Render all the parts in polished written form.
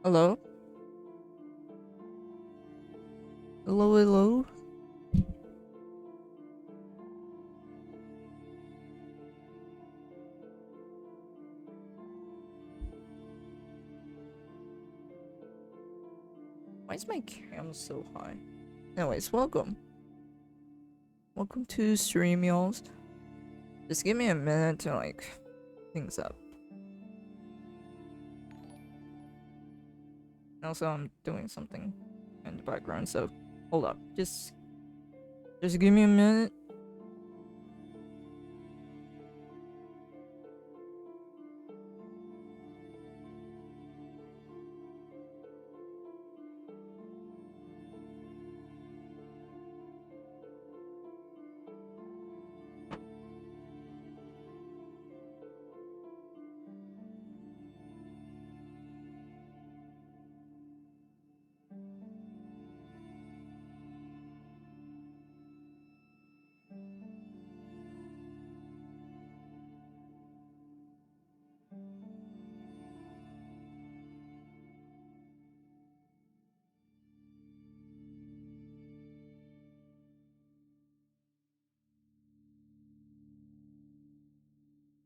Hello? Hello, hello? Why is my cam so high? Anyways, welcome. Welcome to stream, y'all. Just give me a minute to, like, things up. Also, I'm doing something in the background, so hold up. Just give me a minute.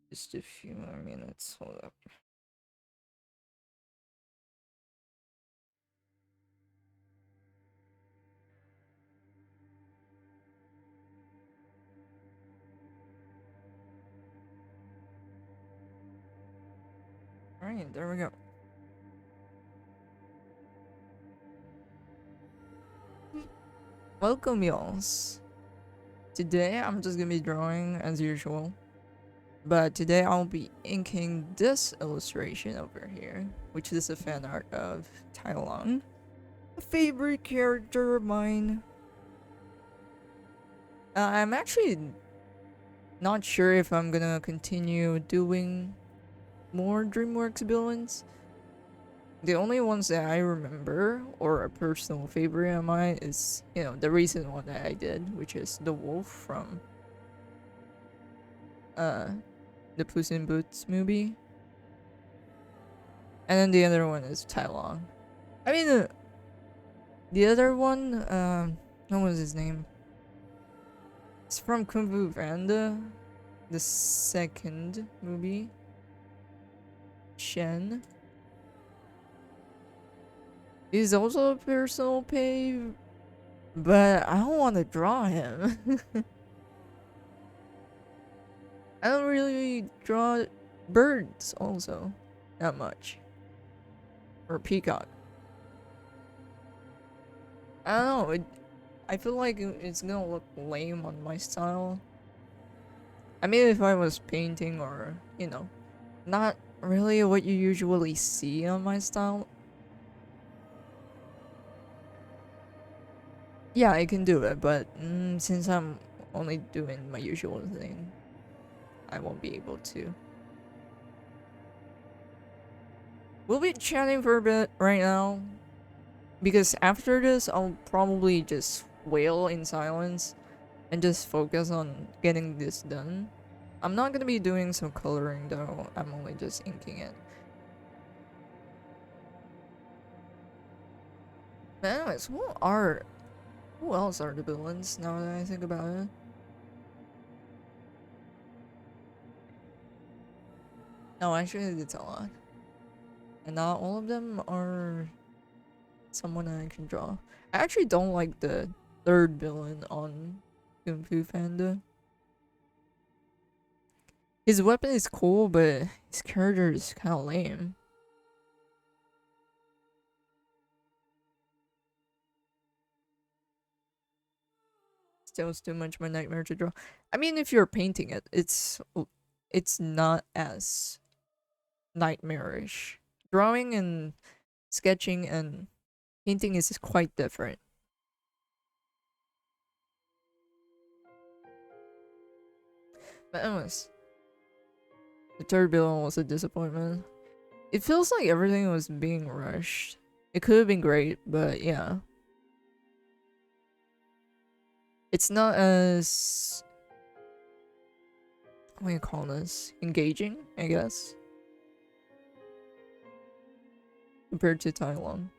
Just a few more minutes. Hold up. Alright, there we go. Welcome, y'all. Today, I'm just gonna be drawing as usual. But today I'll be inking this illustration over here, which is a fan art of Tai Lung, a favorite character of mine. I'm actually not sure if I'm gonna continue doing more DreamWorks villains. The only ones that I remember, or a personal favorite of mine, is, the recent one that I did, which is the wolf from uh, the Puss in Boots movie. And then the other one is Tai Lung. I mean, the other one, what was his name? It's from Kung Fu Panda, the second movie. Shen. He's also a personal fave, but I don't want to draw him. I don't really draw birds, also, that much. Or peacock. I don't know. I feel like it's gonna look lame on my style. I mean, if I was painting or, not really what you usually see on my style. Yeah, I can do it, but since I'm only doing my usual thing, I won't be able to. We'll be chatting for a bit right now, because after this, I'll probably just wail in silence and just focus on getting this done. I'm not gonna be doing some coloring though, I'm only just inking it. But anyways, who else are the villains now that I think about it? No, actually it's a lot. And not all of them are someone I can draw. I actually don't like the third villain on Kung Fu Panda. His weapon is cool, but his character is kind of lame. Still too much my nightmare to draw. I mean, if you're painting it, it's not as nightmarish. Drawing and sketching and painting is quite different. But anyways, the third villain was a disappointment. It feels like everything was being rushed. It could have been great, but yeah. It's not as, what do you call this? Engaging, I guess. compared to Tai Lung.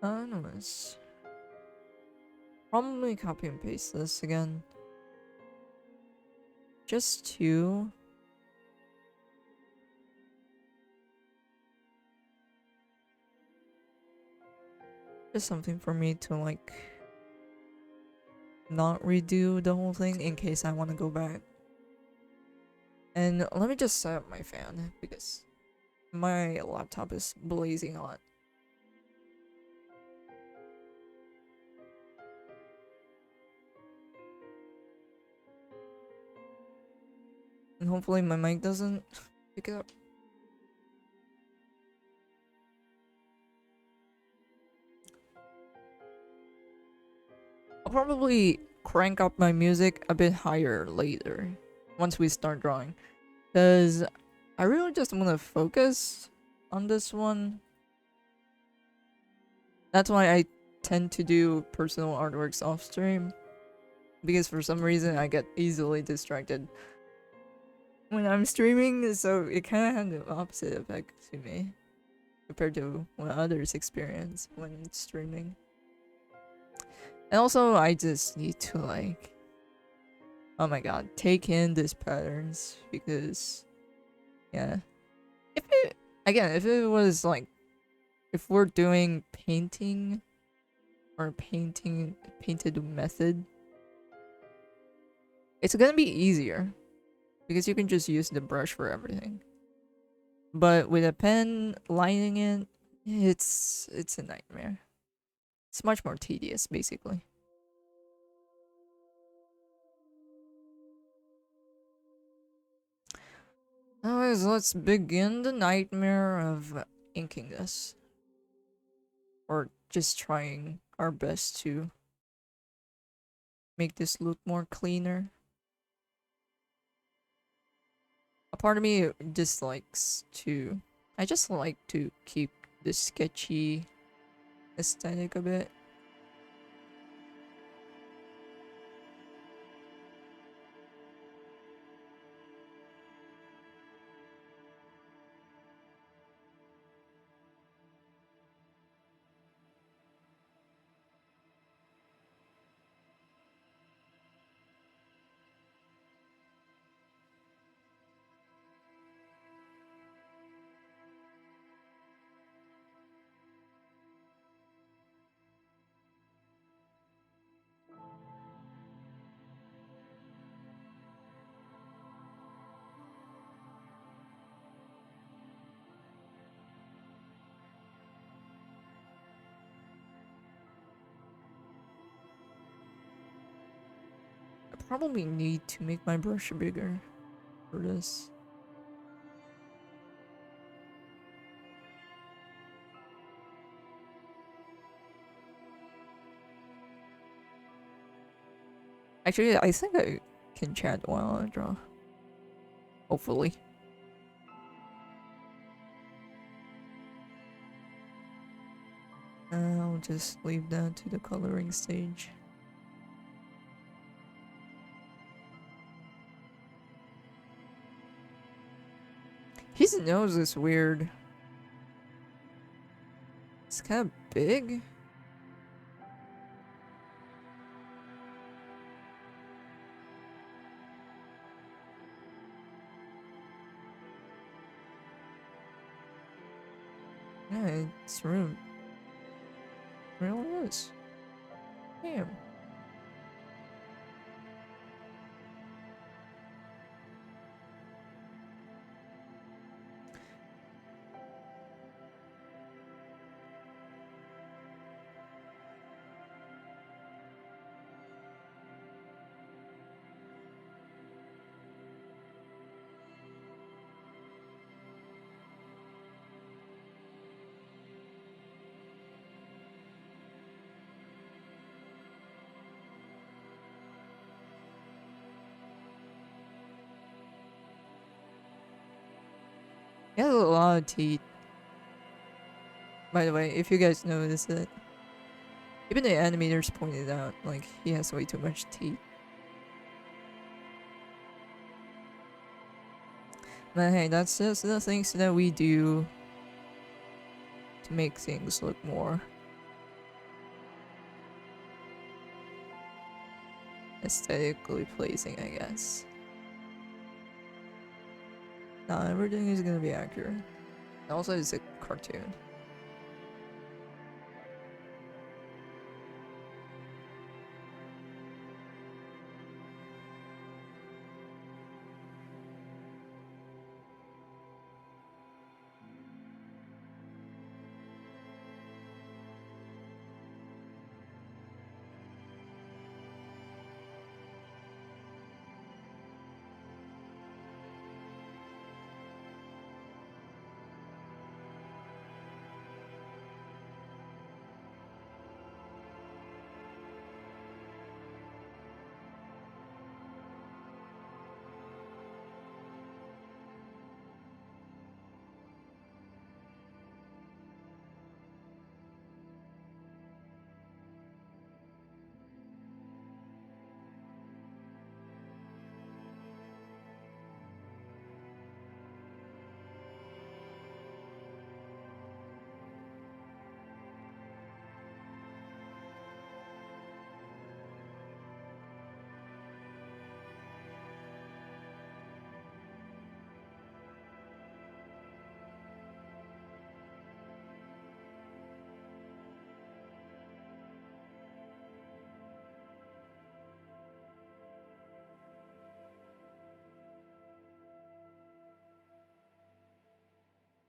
Anyways, probably copy and paste this again. Just to just something for me to like not redo the whole thing in case I want to go back. And let me just set up my fan because my laptop is blazing hot. And hopefully my mic doesn't pick it up. I'll probably crank up my music a bit higher later once we start drawing, because I really just want to focus on this one. That's why I tend to do personal artworks off stream, because for some reason I get easily distracted when I'm streaming, so it kind of had the opposite effect to me compared to what others experience when streaming. And also, I just need to like, oh my god, take in these patterns because, yeah. If it was like, if we're doing painting or painted method, it's gonna be easier because you can just use the brush for everything. But with a pen lining it, it's a nightmare. It's much more tedious, basically. Anyways, let's begin the nightmare of inking this. Or just trying our best to make this look more cleaner. A part of me dislikes to... I just like to keep the sketchy aesthetic a bit. Probably need to make my brush bigger for this. Actually, I think I can chat while I draw. Hopefully. I'll just leave that to the coloring stage. His nose is weird. It's kind of big. Yeah, it's rude. It really is. Damn. He has a lot of teeth. By the way, if you guys noticed it, even the animators pointed out, like, he has way too much teeth. But hey, that's just the things that we do to make things look more aesthetically pleasing, I guess. Not everything is gonna be accurate. Also, it's a cartoon.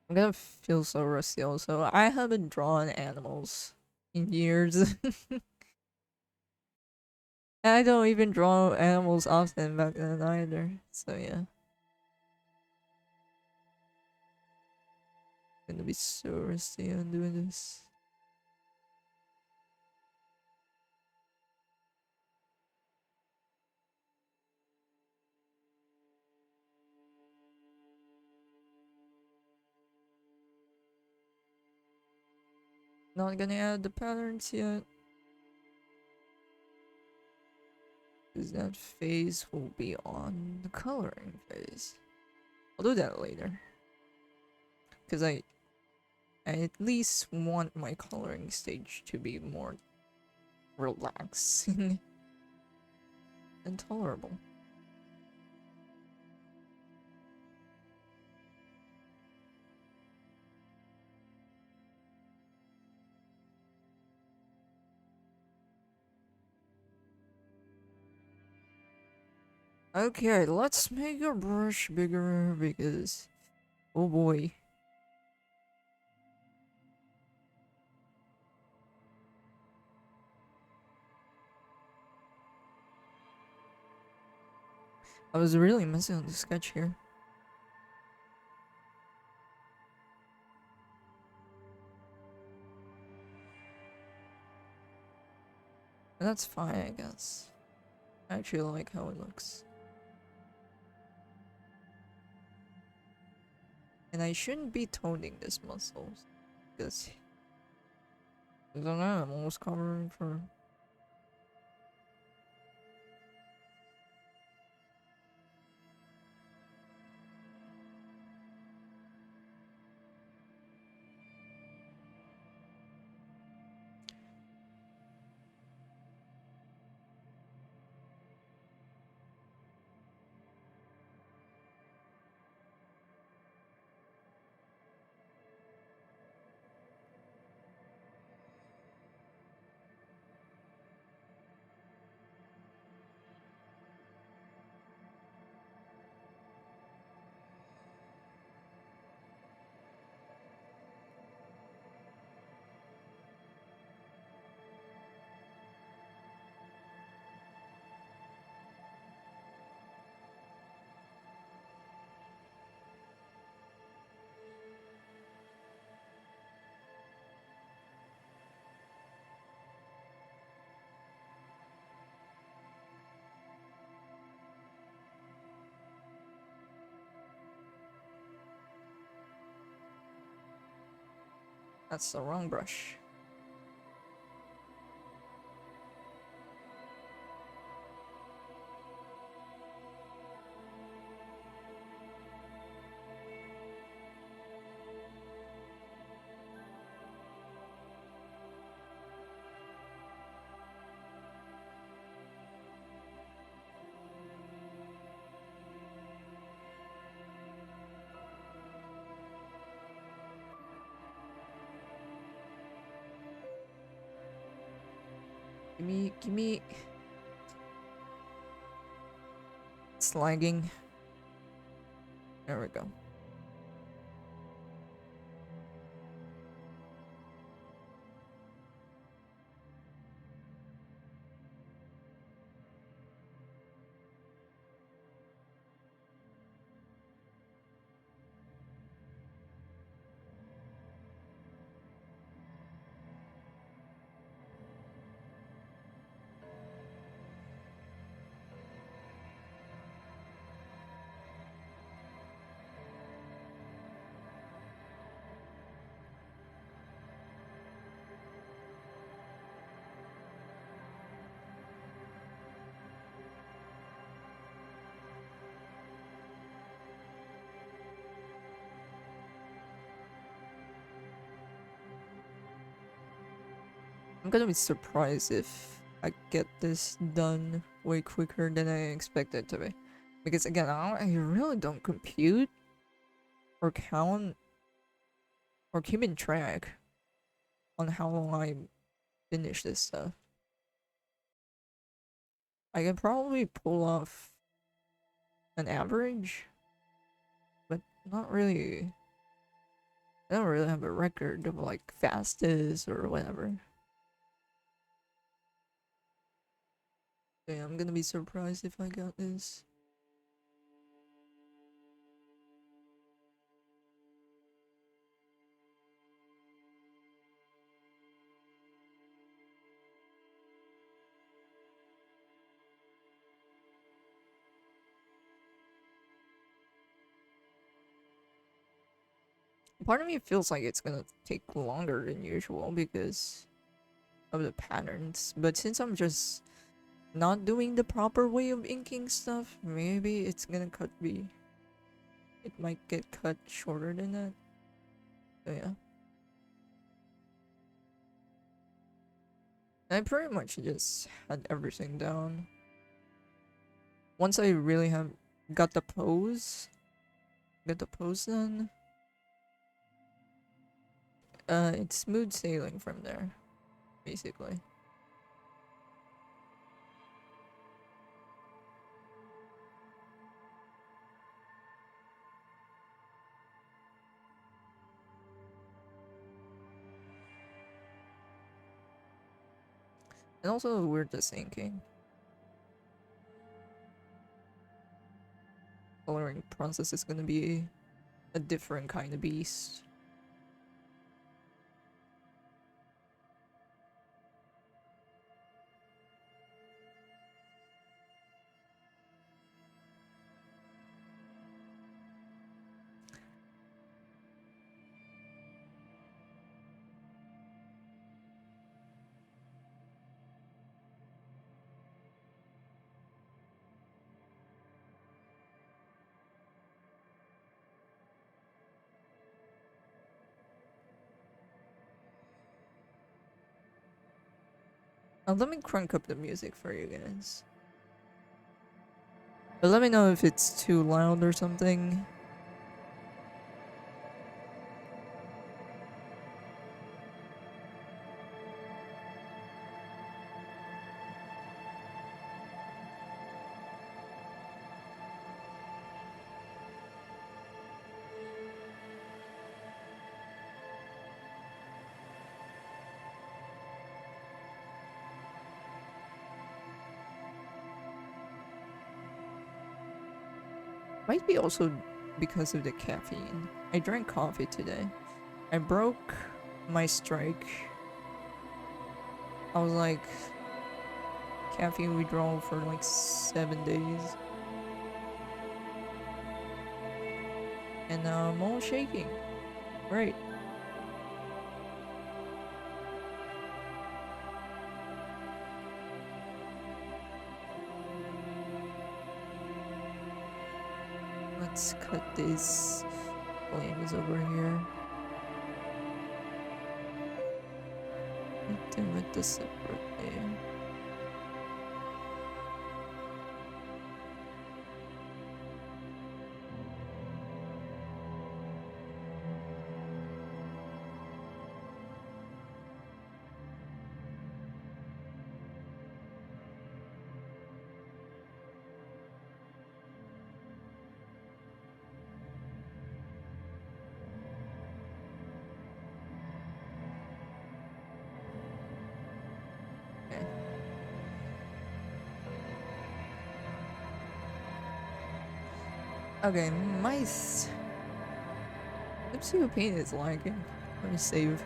I'm gonna feel so rusty also. I haven't drawn animals in years. I don't even draw animals often back then either. So yeah. Gonna be so rusty on doing this. Not gonna add the patterns yet. Because that phase will be on the coloring phase. I'll do that later. Because I at least want my coloring stage to be more relaxing and tolerable. Okay, let's make our brush bigger because, oh boy. I was really messing on the sketch here. But that's fine, I guess. I actually like how it looks. And I shouldn't be toning this muscles. Because I don't know, I'm almost covering for. That's the wrong brush. Gimme. It's lagging. There we go. I'm gonna be surprised if I get this done way quicker than I expected to be. Because again, I really don't compute or count or keep in track on how long I finish this stuff. I can probably pull off an average, but not really. I don't really have a record of like fastest or whatever. Yeah, I'm gonna be surprised if I got this. Part of me feels like it's gonna take longer than usual because of the patterns, but since I'm just not doing the proper way of inking stuff, maybe it's gonna cut me. It might get cut shorter than that. So yeah. I pretty much just had everything down. Once I really have got the pose done, it's smooth sailing from there, basically. And also, we're just inking. Coloring process is gonna be a different kind of beast. Let me crank up the music for you guys. But let me know if it's too loud or something. Might be also because of the caffeine. I drank coffee today. I broke my strike. I was like caffeine withdrawal for like 7 days. And now I'm all shaking. Right. Let's cut these flames over here. Dim it this separately. Okay. Okay, my CPU paint is lagging. Let me save.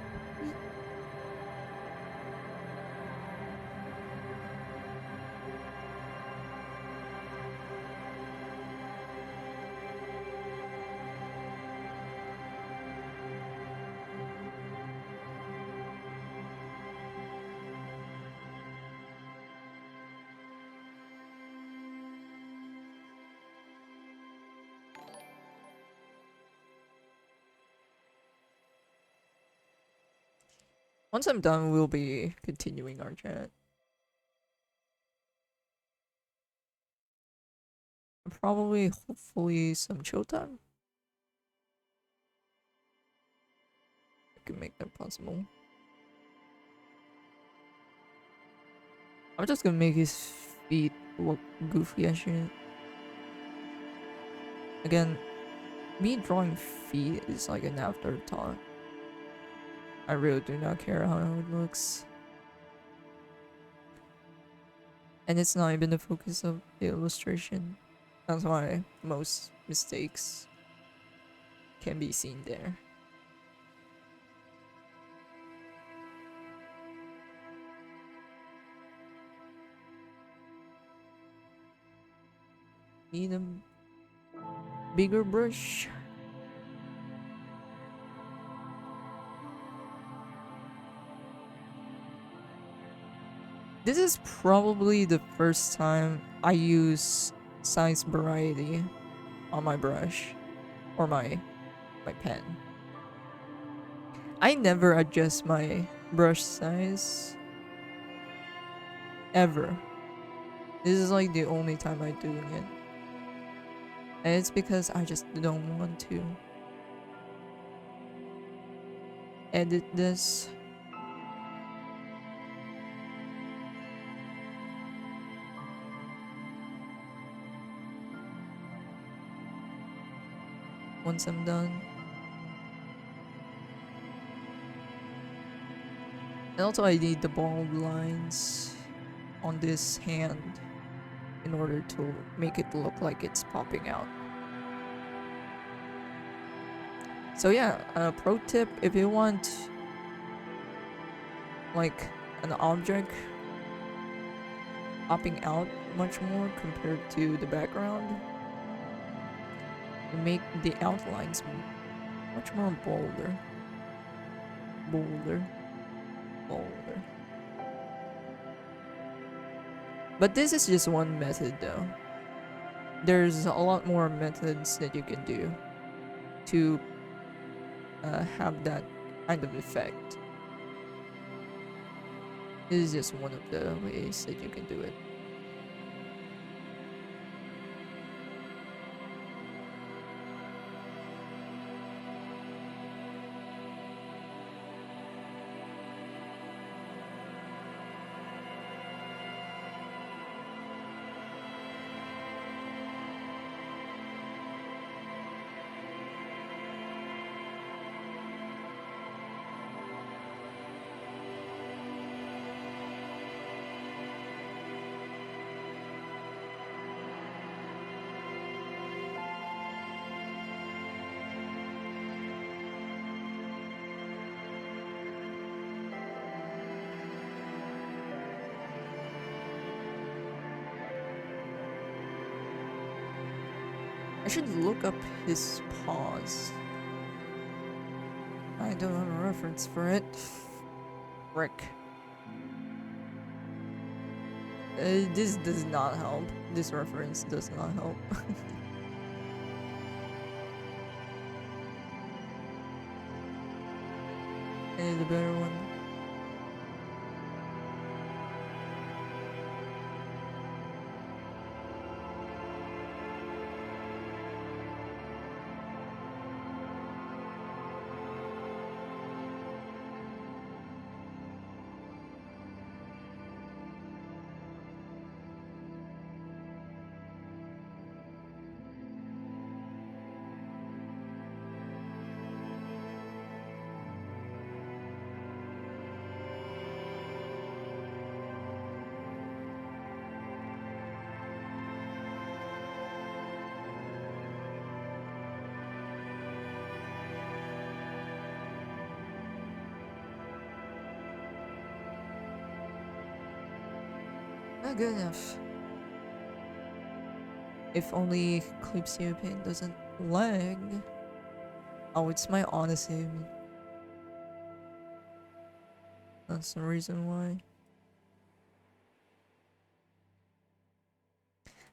Once I'm done, we'll be continuing our chat. Probably, hopefully, some chill time. I can make that possible. I'm just gonna make his feet look goofy as shit. Again, me drawing feet is like an afterthought. I really do not care how it looks. And it's not even the focus of the illustration. That's why most mistakes can be seen there. Need a bigger brush. This is probably the first time I use size variety on my brush or my pen. I never adjust my brush size ever. This is like the only time I'm doing it. And it's because I just don't want to edit this. Once I'm done. And also I need the bold lines on this hand in order to make it look like it's popping out. So yeah, pro tip, if you want like an object popping out much more compared to the background, you make the outlines much more bolder. Bolder. But this is just one method though. There's a lot more methods that you can do to have that kind of effect. This is just one of the ways that you can do it. I should look up his paws. I don't have a reference for it. Frick. This does not help. This reference does not help. I need a better one. Yeah, good enough. If only Calypso Paint doesn't lag. Oh, it's my autosave. That's the reason why.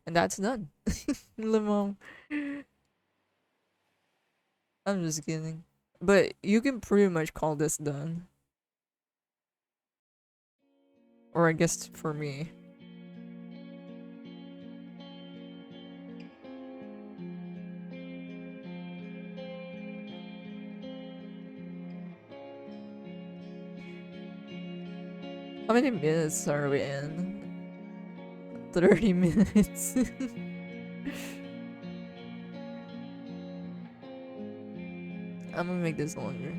And that's done. Limon. I'm just kidding. But you can pretty much call this done. Or I guess for me. How many minutes are we in? 30 minutes. I'm gonna make this longer.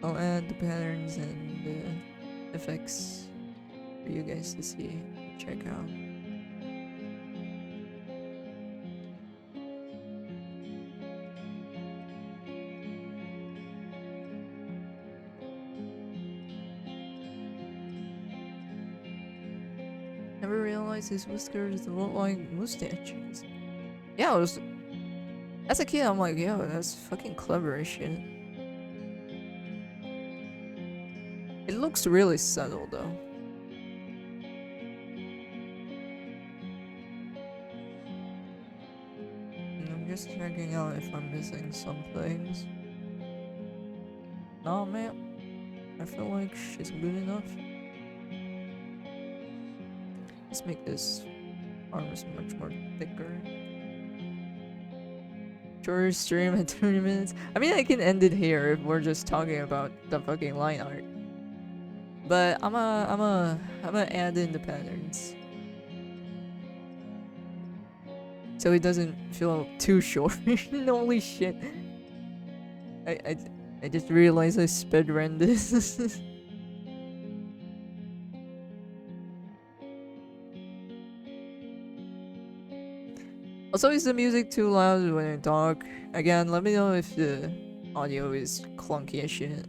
I'll add the patterns and the effects for you guys to see, check out. Never realized his whiskers look like mustaches. Yeah, I was. As a kid, I'm like, yo, that's fucking clever as shit. It looks really subtle though. And I'm just checking out if I'm missing some things. Nah, man. I feel like she's good enough. Let's make this arms much more thicker. Shorter stream at 20 minutes. I mean, I can end it here if we're just talking about the fucking line art. But I'm gonna add in the patterns, so it doesn't feel too short. Holy shit! I just realized I sped ran this. Also, is the music too loud when I talk? Again, let me know if the audio is clunky as shit.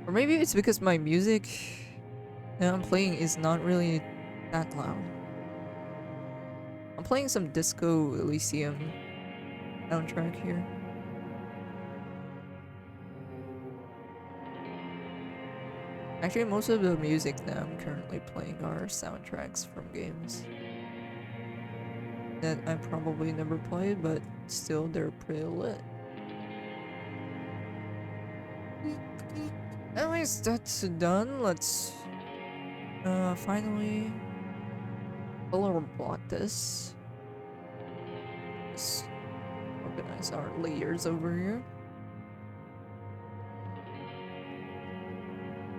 Or maybe it's because my music that I'm playing is not really that loud. I'm playing some Disco Elysium soundtrack here. Actually, most of the music that I'm currently playing are soundtracks from games that I probably never played, but still they're pretty lit. Anyways, that's done. Let's finally color blot this. Let's organize our layers over here.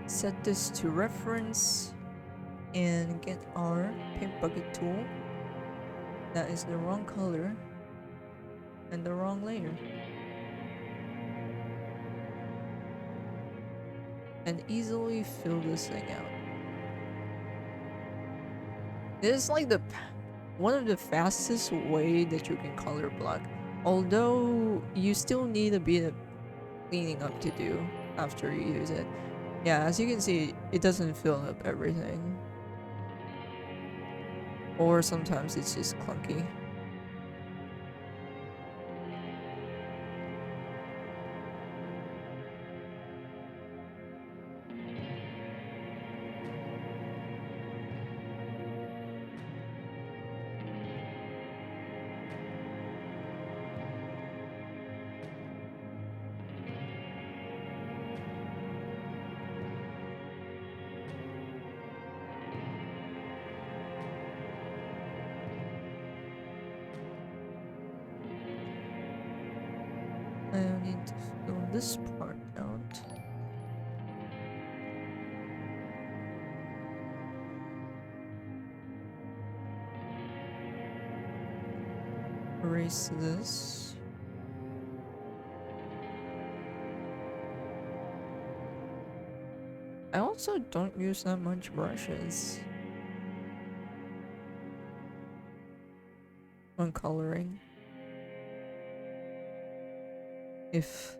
Set this to reference and get our paint bucket tool. That is the wrong color and the wrong layer. And easily fill this thing out. This is like one of the fastest way that you can color block. Although you still need a bit of cleaning up to do after you use it. Yeah, as you can see, it doesn't fill up everything. Or sometimes it's just clunky. I need to fill this part out. Erase this. I also don't use that much brushes when coloring. If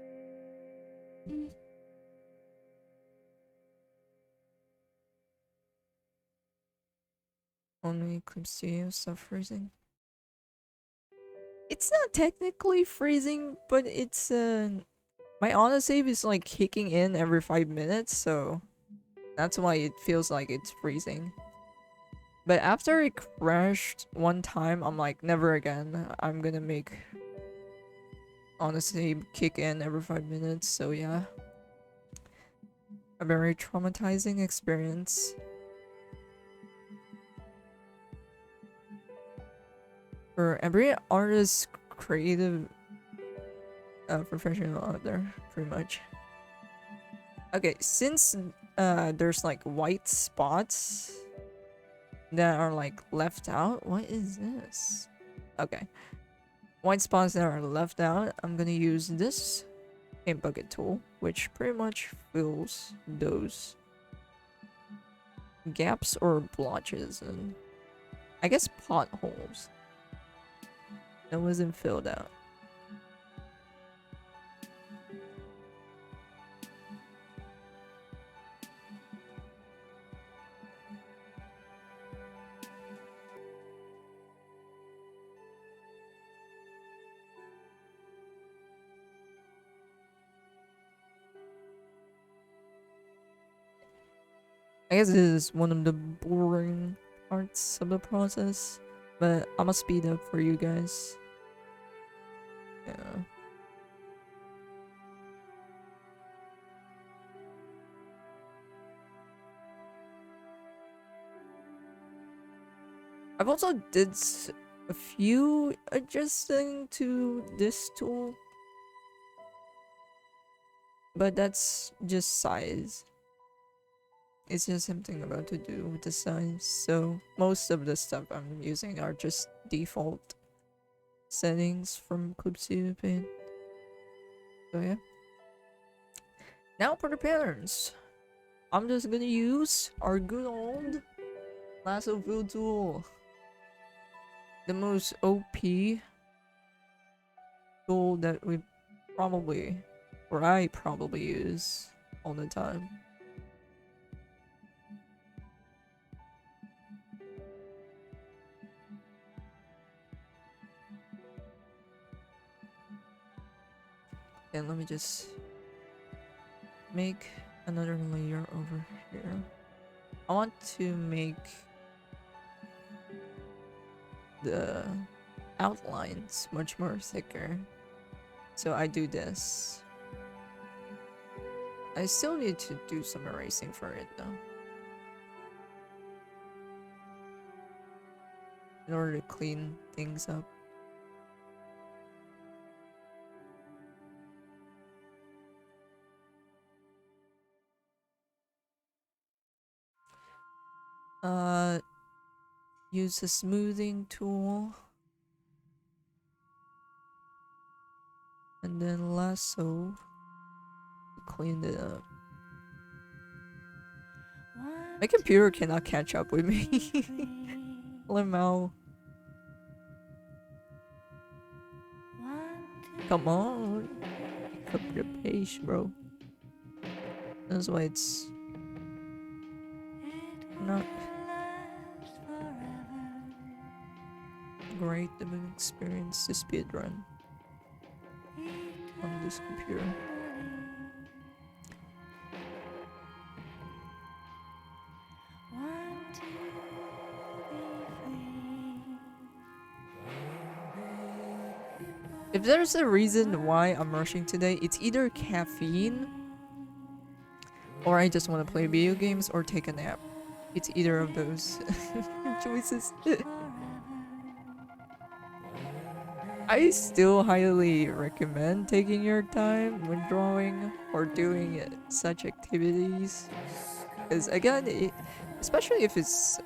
only Clip Studio stuff freezing. It's not technically freezing, but it's my autosave is like kicking in every 5 minutes, so that's why it feels like it's freezing. But after it crashed one time, I'm like, never again. I'm gonna make autosave kick in every 5 minutes, so yeah. A very traumatizing experience. For every artist, creative professional out there, pretty much. Okay, since there's like white spots that are like left out. What is this? Okay. White spots that are left out, I'm gonna use this paint bucket tool, which pretty much fills those gaps or blotches and I guess potholes that wasn't filled out. I guess this is one of the boring parts of the process, but I'm gonna speed up for you guys. Yeah. I've also did a few adjusting to this tool, but that's just size. It's just something about to do with the size, so most of the stuff I'm using are just default settings from Clip Studio Paint. So yeah. Now for the patterns. I'm just gonna use our good old lasso fill tool. The most OP tool that we probably, or I probably use all the time. And let me just make another layer over here. I want to make the outlines much more thicker, so I do this. I still need to do some erasing for it though, in order to clean things up. Use the smoothing tool. And then lasso. Clean it up. My computer cannot catch up with me. Lemao. Come on. Pick up your pace, bro. That's why it's not great of an experience to speedrun on this computer. If there's a reason why I'm rushing today, it's either caffeine or I just want to play video games or take a nap. It's either of those choices. I still highly recommend taking your time when drawing or doing such activities. Because again, especially if it's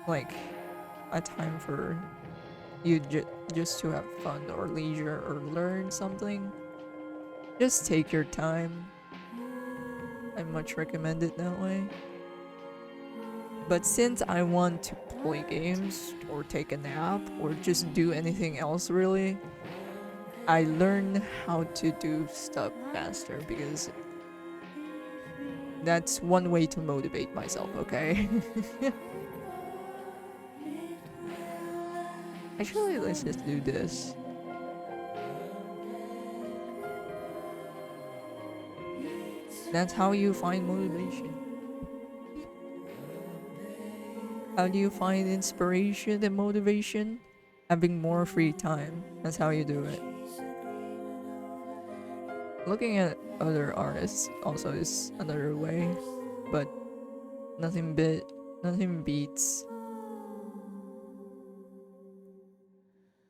like a time for you just to have fun or leisure or learn something, just take your time. I much recommend it that way. But since I want to play games or take a nap or just do anything else really, I learned how to do stuff faster because that's one way to motivate myself, okay? Actually, let's just do this. That's how you find motivation. How do you find inspiration and motivation? Having more free time. That's how you do it. Looking at other artists also is another way, but nothing beats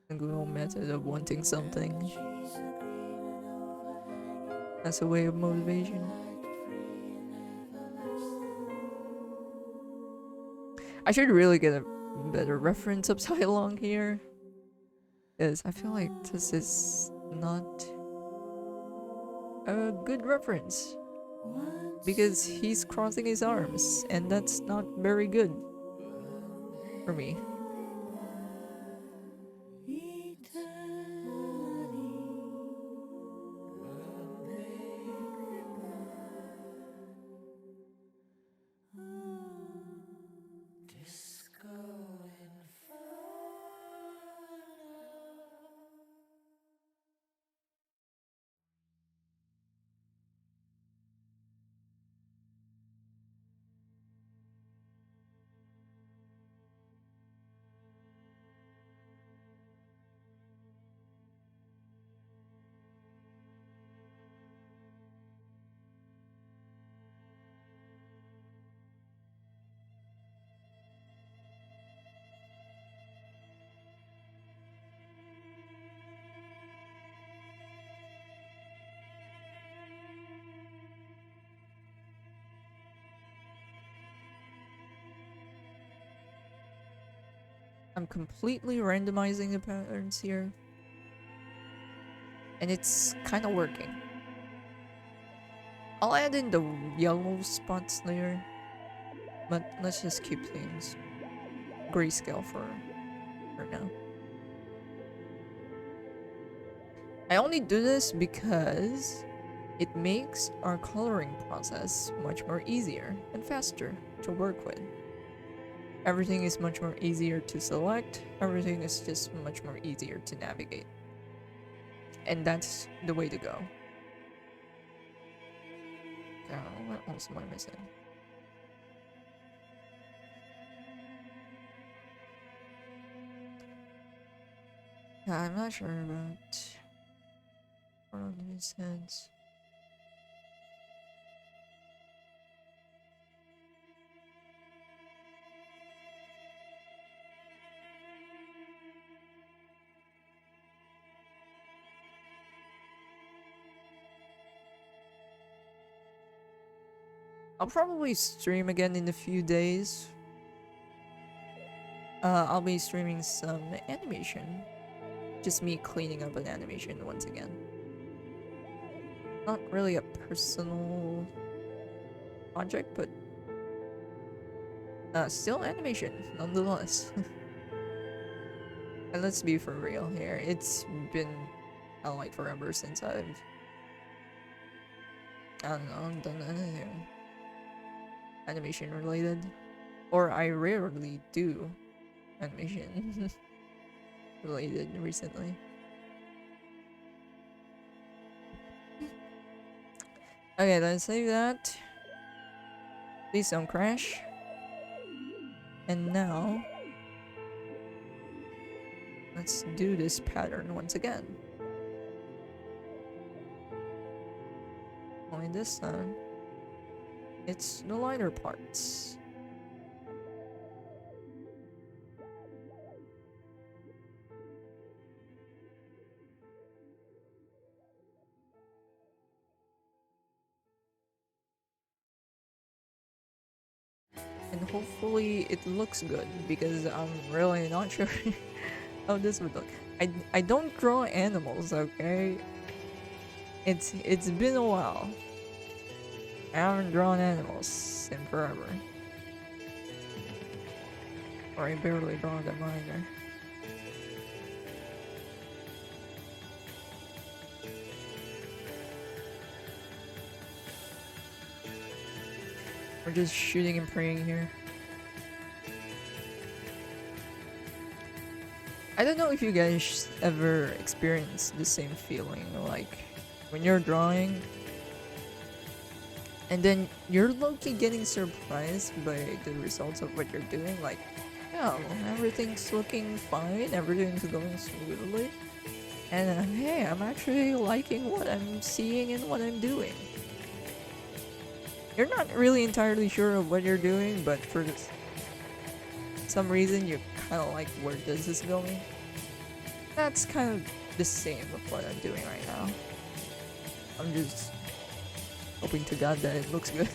the good old method of wanting something. That's a way of motivation. I should really get a better reference of Tai Long here, because I feel like this is not a good reference. Because he's crossing his arms, and that's not very good for me. I'm completely randomizing the patterns here. And it's kind of working. I'll add in the yellow spots later. But let's just keep things grayscale for now. I only do this because it makes our coloring process much more easier and faster to work with. Everything is much more easier to select, everything is just much more easier to navigate. And that's the way to go. What else am I missing? Yeah, I'm not sure about one of these heads. I'll probably stream again in a few days. I'll be streaming some animation. Just me cleaning up an animation once again. Not really a personal project, but still animation, nonetheless. And let's be for real here. It's been like forever since I don't know, done anything animation related. Or I rarely do animation related recently. Okay, let's save that. Please don't crash. And now, let's do this pattern once again. Only this time, it's the lighter parts. And hopefully it looks good, because I'm really not sure how this would look. I don't draw animals, okay? It's been a while. I haven't drawn animals in forever. Or I barely draw them either. We're just shooting and praying here. I don't know if you guys ever experienced the same feeling, like when you're drawing and then you're low-key getting surprised by the results of what you're doing, like, oh, everything's looking fine, everything's going smoothly, and hey, I'm actually liking what I'm seeing and what I'm doing. You're not really entirely sure of what you're doing, but for some reason you kind of like where this is going. That's kind of the same with what I'm doing right now. I'm just hoping to God that it looks good.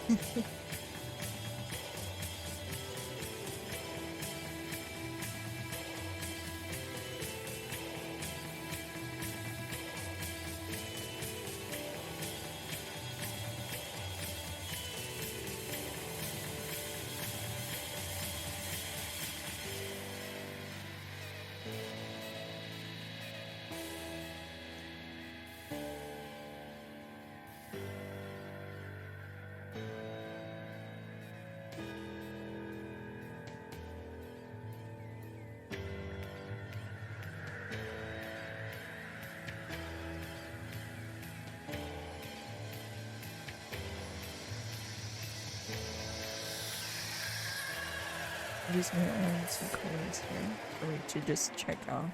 I'm just gonna add some colors here for me to just check out.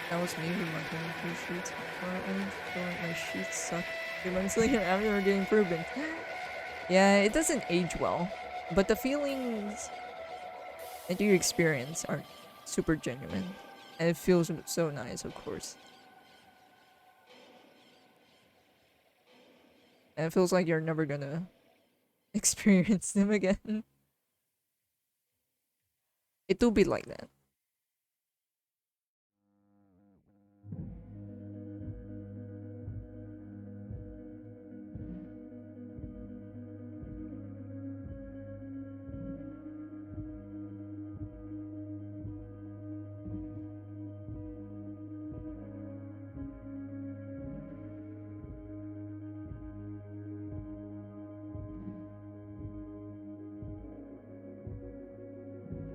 That was me with my 23 sheets currently. Feel like my sheets suck. 2 months later, I'm never getting improvement. Yeah, it doesn't age well, but the feelings that you experience are super genuine, and it feels so nice, of course. And it feels like you're never gonna experience them again. It will be like that.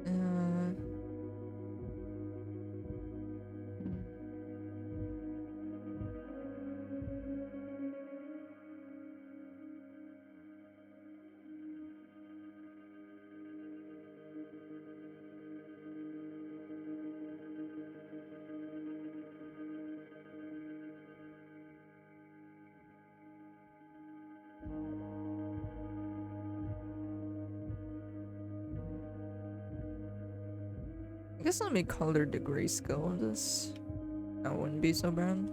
Uh, I guess let me color the grayscale of this. That wouldn't be so bad.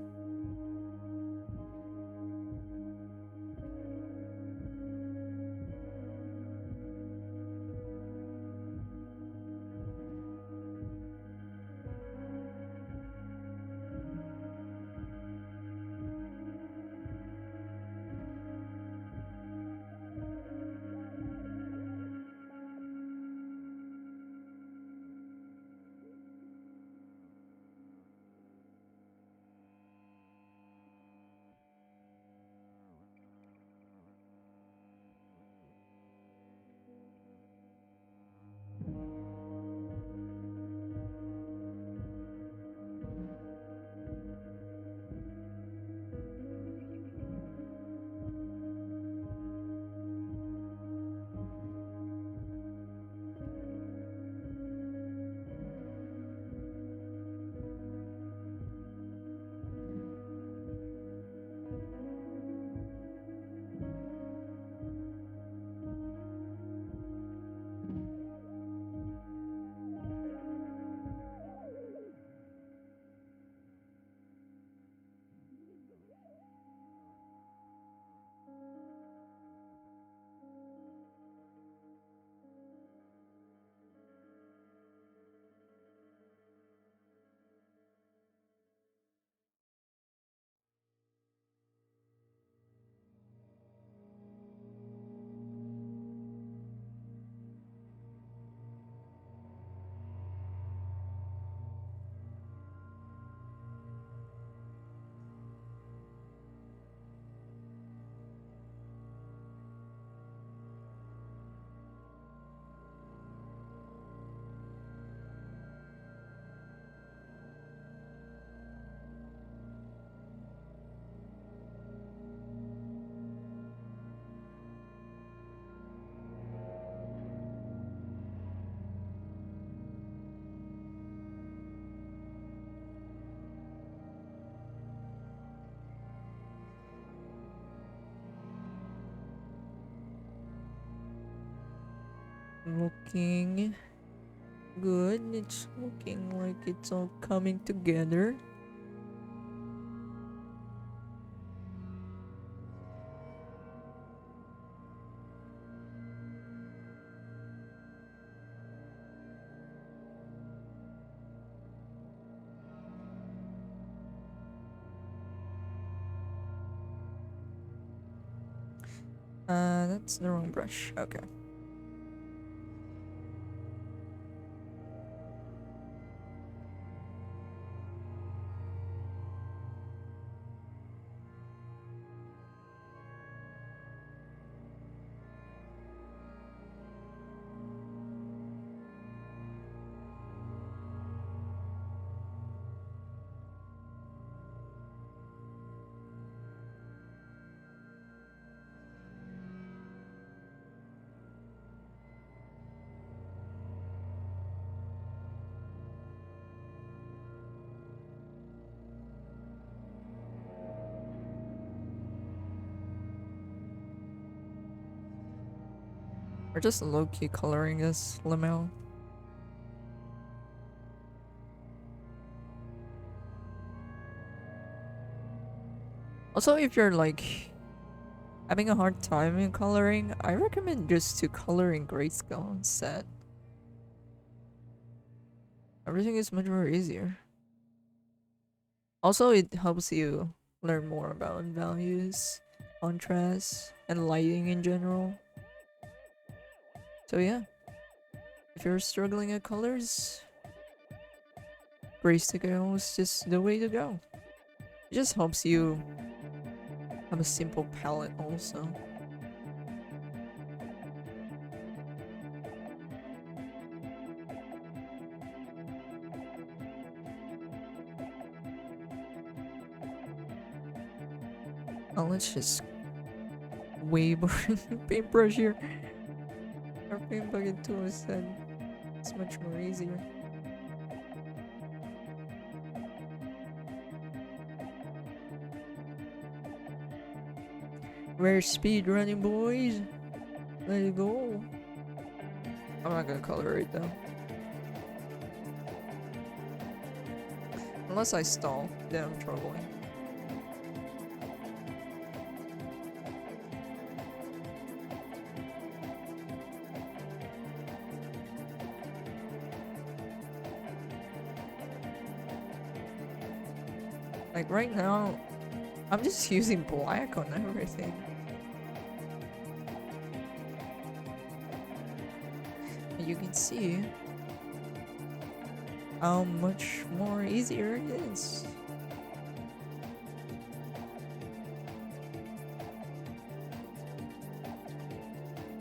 looking good. It's looking like it's all coming together. That's the wrong brush. Okay. We're just low-key coloring this limo. Also, if you're like having a hard time in coloring, I recommend just to color in grayscale instead. Everything is much more easier. Also, it helps you learn more about values, contrast, and lighting in general. So yeah, if you're struggling at colors, grayscale is just the way to go. It just helps you have a simple palette also. Oh, let's just wave our paintbrush here. Our paint bucket tool instead. It's much more easier. We're speed running, boys. Let's go. I'm not gonna color it though. Unless I stall, then I'm troubling. Like right now, I'm just using black on everything. And you can see how much more easier it is.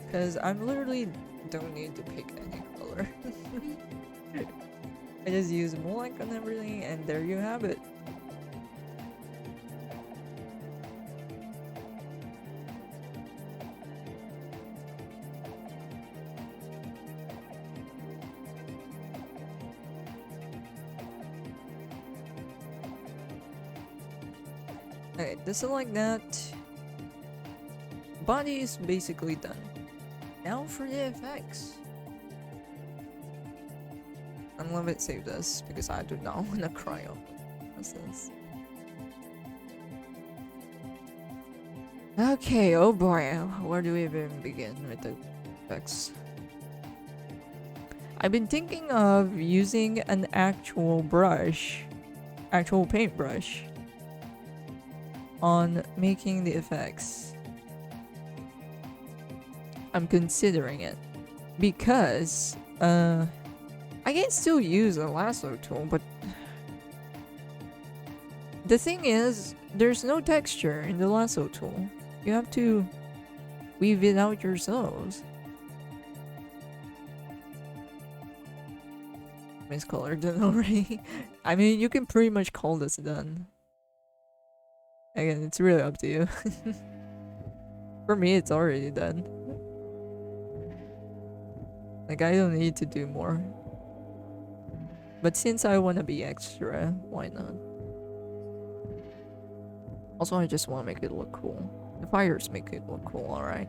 Because I literally don't need to pick any color. I just use black on everything and there you have it. Okay, just like that. Body is basically done. Now for the effects. Unlimited saved us because I do not want to cry on this. Okay, oh boy, where do we even begin with the effects? I've been thinking of using an actual paintbrush, on making the effects. I'm considering it because I can still use a lasso tool, but the thing is there's no texture in the lasso tool. You have to weave it out yourselves. Miscolored done already. I mean, you can pretty much call this done. Again, it's really up to you. For me, it's already done. Like, I don't need to do more. But since I want to be extra, why not? Also, I just want to make it look cool. The fires make it look cool, alright?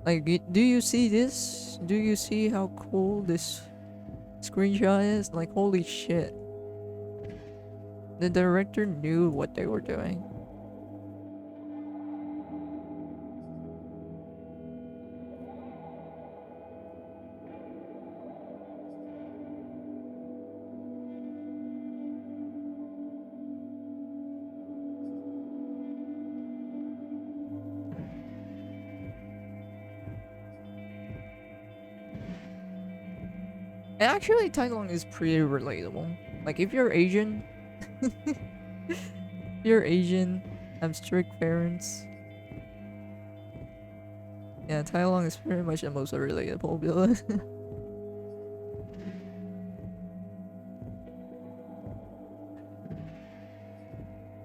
Like, do you see this? Do you see how cool this screenshot is? Like, holy shit. The director knew what they were doing. And actually, Tai Lung is pretty relatable. Like, if you're Asian, have strict parents. Yeah, Tai Lung is pretty much the most relatable villain.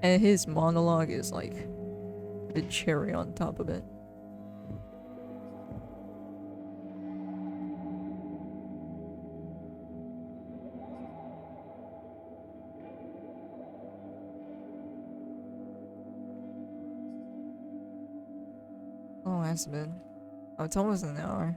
And his monologue is like the cherry on top of it. Oh, has been. Oh, it's almost an hour.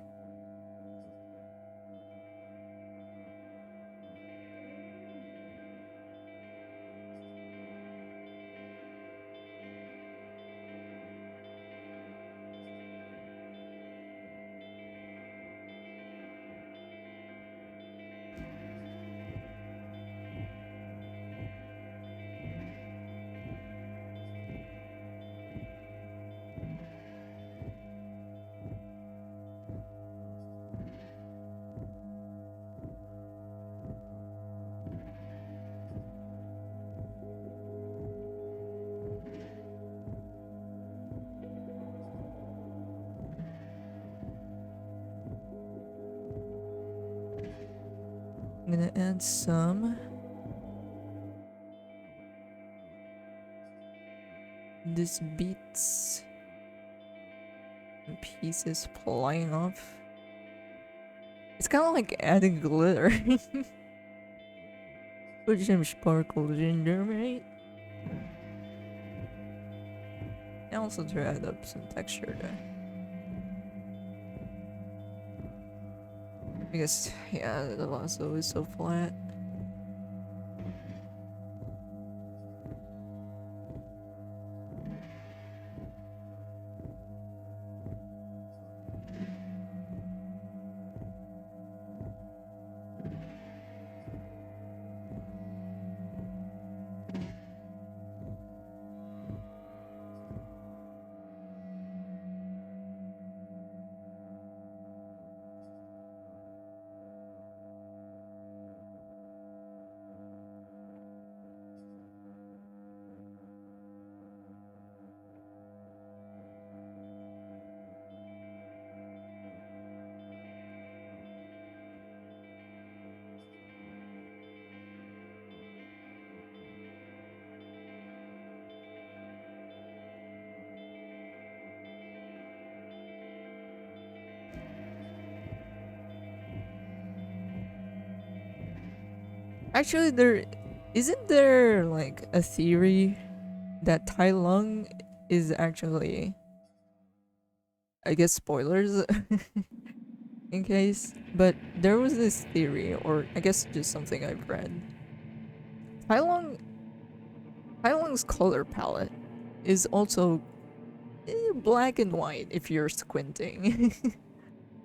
I'm gonna add some this beats and pieces flying off. It's kind of like adding glitter. Put some sparkles in there, right? And also to add up some texture there. Because, yeah, the lasso is so flat. Actually, isn't there like a theory that Tai Lung is actually, I guess, spoilers in case, but there was this theory, or I guess just something I've read. Tai Lung, Tai Lung's color palette is also black and white if you're squinting.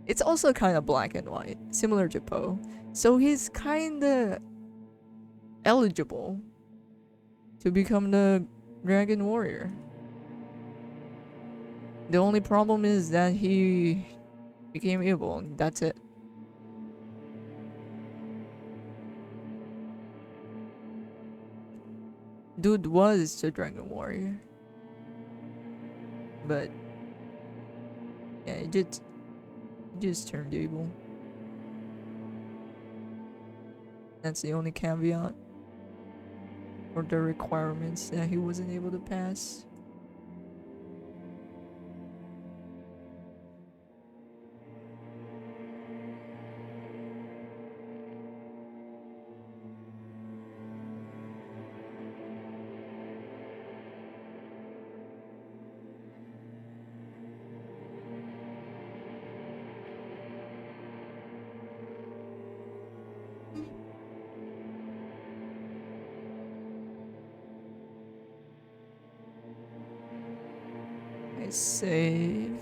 It's also kind of black and white, similar to Poe. So he's kind of eligible to become the Dragon Warrior. The only problem is that he became evil, and that's it. Dude was the Dragon Warrior. But yeah, he just turned evil. That's the only caveat. Or the requirements that he wasn't able to pass. Save.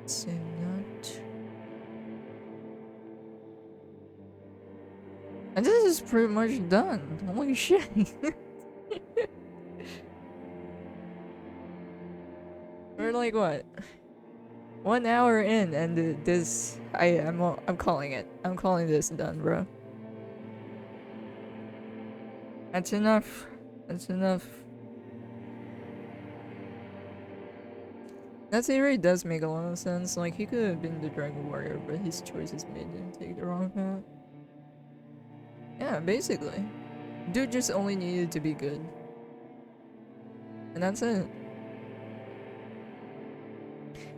Save that. And this is pretty much done. Holy shit. We're like what? 1 hour in, and this I'm calling it. I'm calling this done, bro. That's enough. That's enough. That theory does make a lot of sense. Like, he could have been the Dragon Warrior, but his choices made him take the wrong path. Yeah, basically. Dude just only needed to be good. And that's it.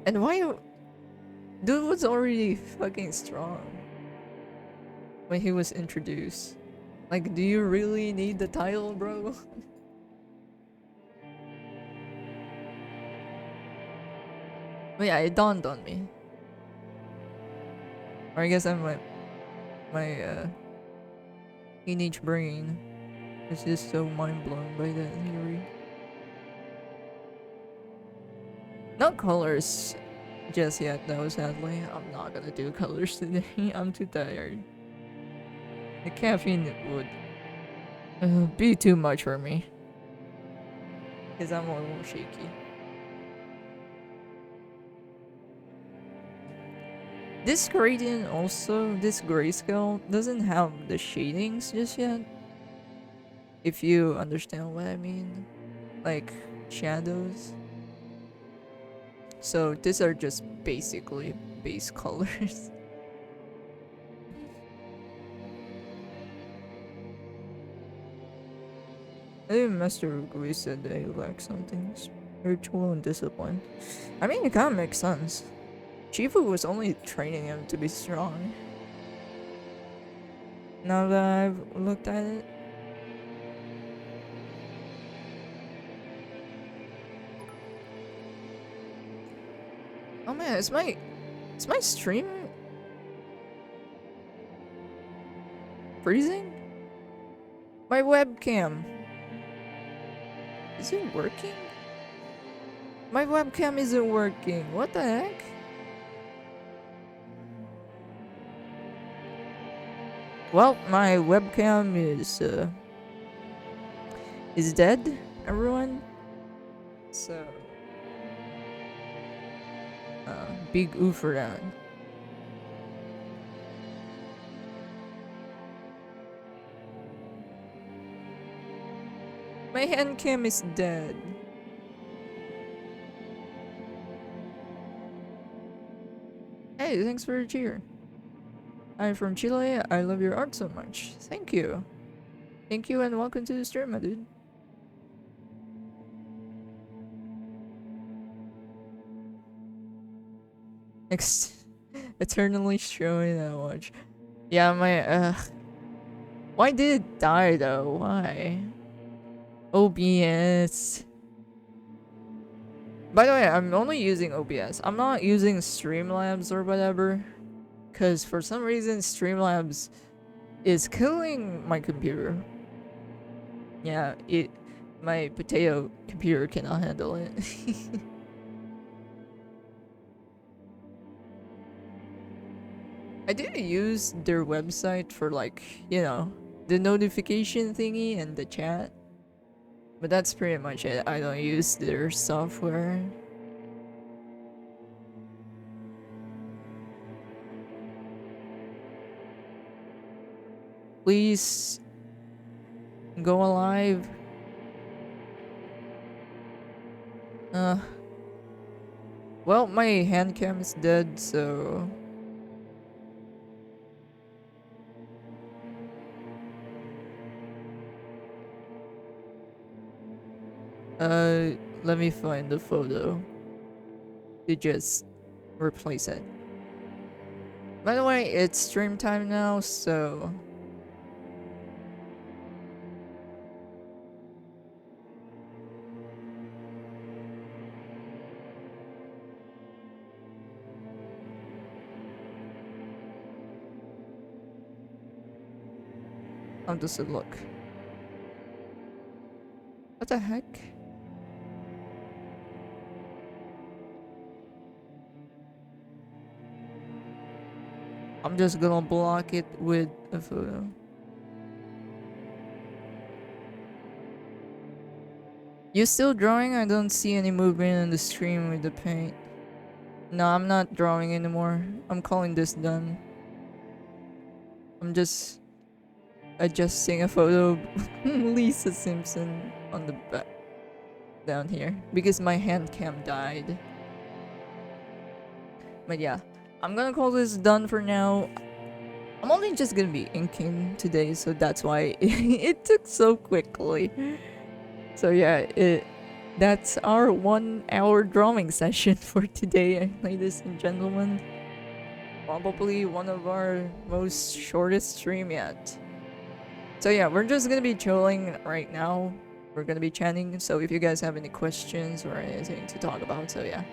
And why... Dude was already fucking strong when he was introduced. Like, do you really need the title, bro? But yeah, it dawned on me. Or I guess my teenage brain is just so mind blown by that theory. Not colors just yet though, sadly. I'm not gonna do colors today. I'm too tired. The caffeine would be too much for me. Because I'm a little shaky. This gradient also, this grayscale, doesn't have the shadings just yet. If you understand what I mean. Like, shadows. So these are just basically base colors. I think Master Rugui said that he lacks something spiritual and discipline. I mean, it kinda makes sense. Shifu was only training him to be strong. Now that I've looked at it. Oh man, is my stream freezing? My webcam. Is it working? My webcam isn't working. What the heck? Well, my webcam is dead, everyone. So big oof for that. My hand cam is dead. Hey, thanks for the cheer. I'm from Chile. I love your art so much. Thank you. Thank you and welcome to the stream, my dude. Eternally showing that much. Yeah, my why did it die though? Why? OBS. By the way, I'm only using OBS. I'm not using Streamlabs or whatever. Cause for some reason Streamlabs is killing my computer. Yeah, my potato computer cannot handle it. I did use their website for like, you know, the notification thingy and the chat. But that's pretty much it. I don't use their software. Please go alive. Well, my hand cam is dead, so let me find the photo to just replace it. By the way, it's stream time now, so how does it look? What the heck? I'm just gonna block it with a photo. You still drawing? I don't see any movement in the stream with the paint. No, I'm not drawing anymore. I'm calling this done. I'm just adjusting a photo of Lisa Simpson on the back down here because my hand cam died. But yeah, I'm gonna call this done for now. I'm only just gonna be inking today, so that's why it took so quickly. So yeah, that's our 1 hour drawing session for today, ladies and gentlemen. Probably one of our most shortest stream yet. So yeah, we're just gonna be chilling right now. We're gonna be chatting, so if you guys have any questions or anything to talk about, so yeah.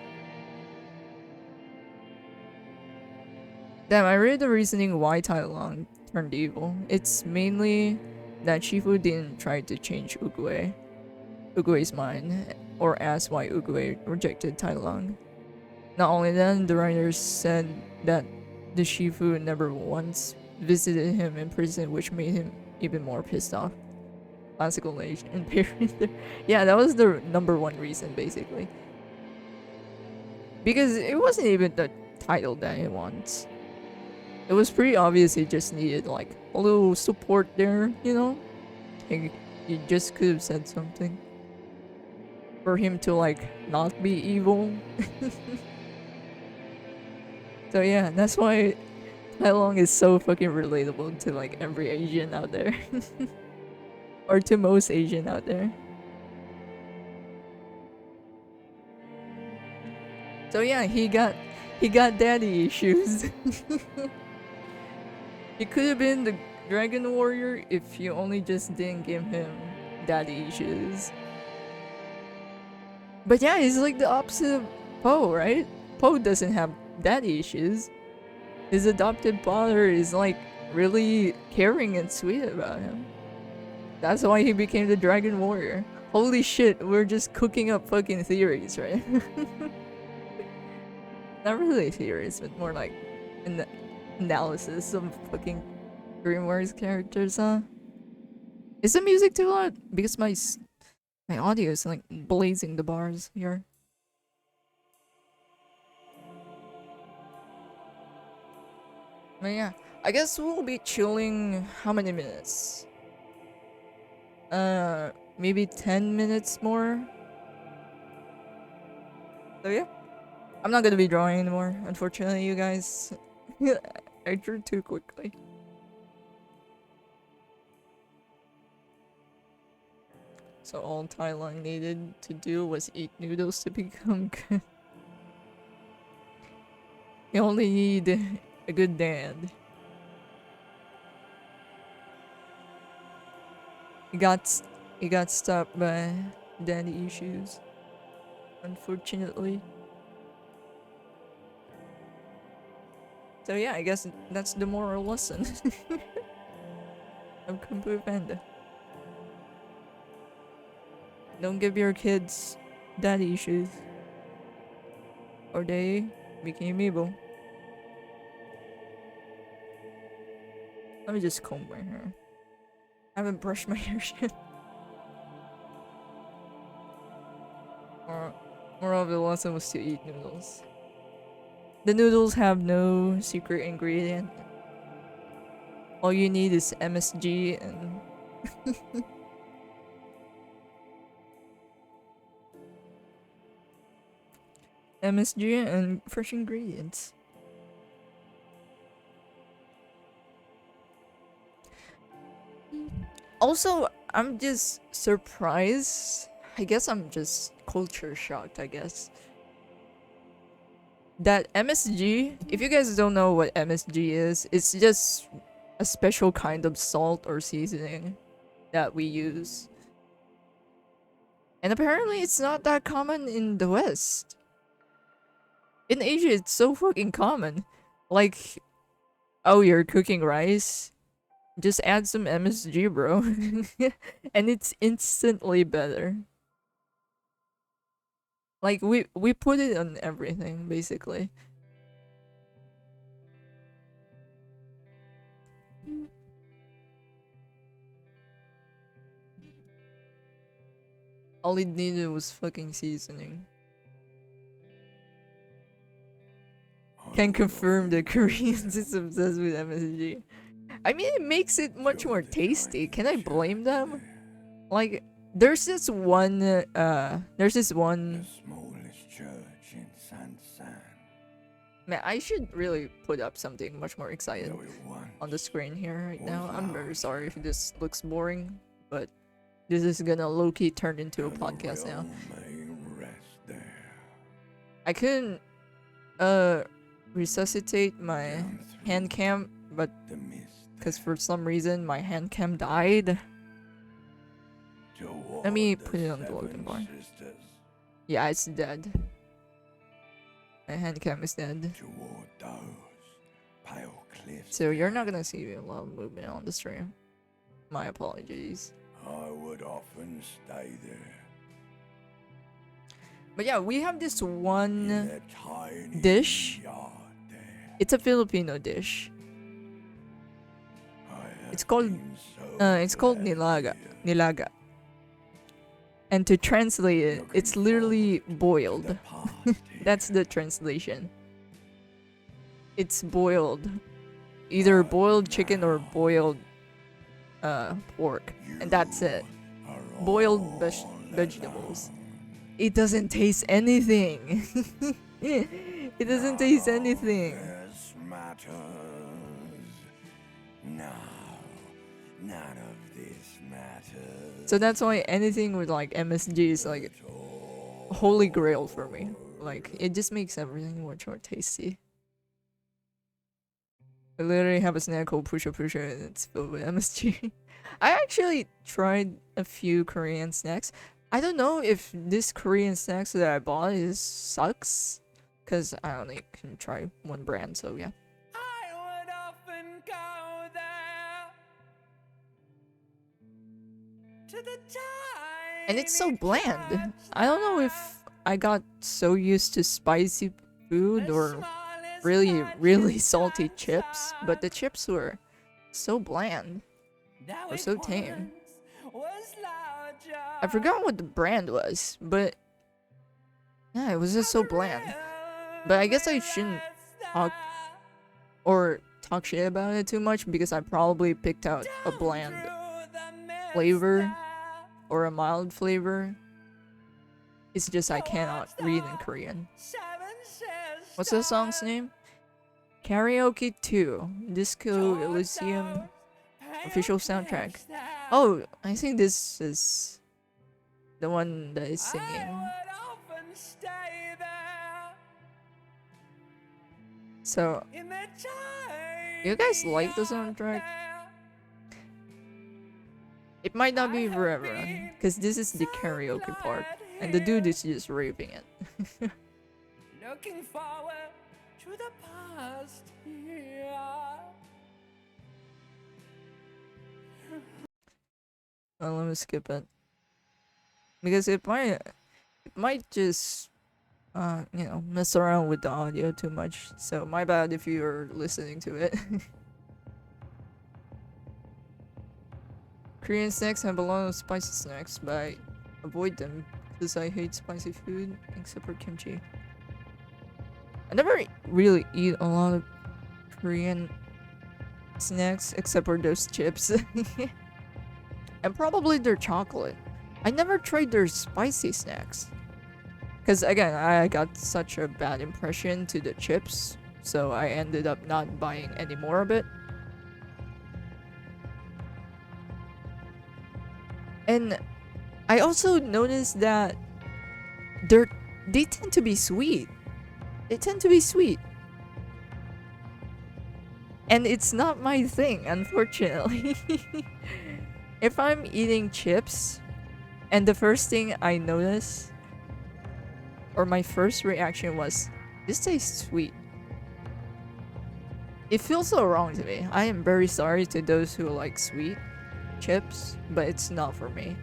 Damn, I read the reasoning why Tai Long turned evil. It's mainly that Shifu didn't try to change Uguay's mind, or ask why Uguay rejected Tai Long. Not only that, the writers said that the Shifu never once visited him in prison, which made him even more pissed off. Classical Asian period. Yeah, that was the #1 reason, basically. Because it wasn't even the title that he wants. It was pretty obvious he just needed, like, a little support there, you know? He just could have said something. For him to, like, not be evil. So yeah, that's why Tai Long is so fucking relatable to, like, every Asian out there. Or to most Asian out there. So yeah, he got daddy issues. He could have been the Dragon Warrior if you only just didn't give him daddy issues. But yeah, he's like the opposite of Poe, right? Poe doesn't have daddy issues. His adopted father is, like, really caring and sweet about him. That's why he became the Dragon Warrior. Holy shit, we're just cooking up fucking theories, right? Not really theories, but more like an analysis of fucking DreamWorks characters, huh? Is the music too loud? Because my audio is, like, blazing the bars here. But yeah, I guess we'll be chilling how many minutes? Maybe 10 minutes more? So yeah. I'm not gonna be drawing anymore, unfortunately, you guys. I drew too quickly. So all Tai Long needed to do was eat noodles to become good. You only need a good dad. He got stopped by daddy issues, unfortunately. So yeah, I guess that's the moral lesson of Kung Fu Panda. Don't give your kids daddy issues, or they became evil. Let me just comb my hair. I haven't brushed my hair yet. More of the lesson was to eat noodles. The noodles have no secret ingredient. All you need is MSG and MSG and fresh ingredients. Also, I'm just surprised. I guess I'm just culture shocked, I guess. That MSG, if you guys don't know what MSG is, it's just a special kind of salt or seasoning that we use. And apparently it's not that common in the West. In Asia, it's so fucking common. Like, oh, you're cooking rice? Just add some MSG, bro. And it's instantly better. Like, we put it on everything, basically. All it needed was fucking seasoning. Can confirm the Koreans is obsessed with MSG. I mean, it makes it much more tasty. Can I blame them? Like, there's this one, there's this one. The smallest church in Sansan. Man, I should really put up something much more exciting Where we once on the screen here right now. was I'm very ours. sorry if this looks boring, but this is gonna low-key turn into a the podcast now. realm may rest there. I couldn't, resuscitate my Down through hand cam, but the mist because for some reason my hand cam died. Let me put it on the Logan bar. Sisters, Yeah, it's dead. My hand cam is dead. toward those pale cliffs. So you're not gonna see a lot of movement on the stream. My apologies. I would often stay there. But yeah, we have this In one. that tiny dish. yard there. It's a Filipino dish. I have It's called- been so It's called glad to nilaga. hear Nilaga. And to translate it, it's literally the boiled. past here. That's the translation. It's boiled. Either boiled chicken or boiled pork. And that's it. You are Boiled all vegetables. alone. It doesn't taste anything. It doesn't taste anything. This matters. No, none of this matters. So that's why anything with like MSG is like holy grail for me. Like, it just makes everything much more tasty. I literally have a snack called Pusha Pusha and it's filled with MSG. I actually tried a few Korean snacks. I don't know if this Korean snacks that I bought is sucks. Because I only can try one brand, so yeah. I would often go there to the tiny And it's so bland. church I don't know if I got so used to spicy food the or smallest really, church really in salty chips, Sansan. but the chips were so bland. Now or it so tame. once was larger. I forgot what the brand was, but yeah, it was just so bland. But I guess I shouldn't talk or talk shit about it too much because I probably picked out a bland flavor or a mild flavor. It's just I cannot read in Korean. What's the song's name? Karaoke 2, Disco Elysium official soundtrack. Oh, I think this is the one that is singing. So, you guys like the soundtrack? It might not be for everyone, because this is the karaoke part, and the dude is just raving it. Looking forward to the past here. Well, let me skip it. Because it might just, you know, mess around with the audio too much. So my bad if you're listening to it. Korean snacks have a lot of spicy snacks, but I avoid them because I hate spicy food except for kimchi. I never really eat a lot of Korean snacks except for those chips. And probably their chocolate. I never tried their spicy snacks. Because again, I got such a bad impression to the chips, so I ended up not buying any more of it. And I also noticed that they tend to be sweet. They tend to be sweet. And it's not my thing, unfortunately. If I'm eating chips, and the first thing I notice, or my first reaction was, this tastes sweet. It feels so wrong to me. I am very sorry to those who like sweet chips, but it's not for me.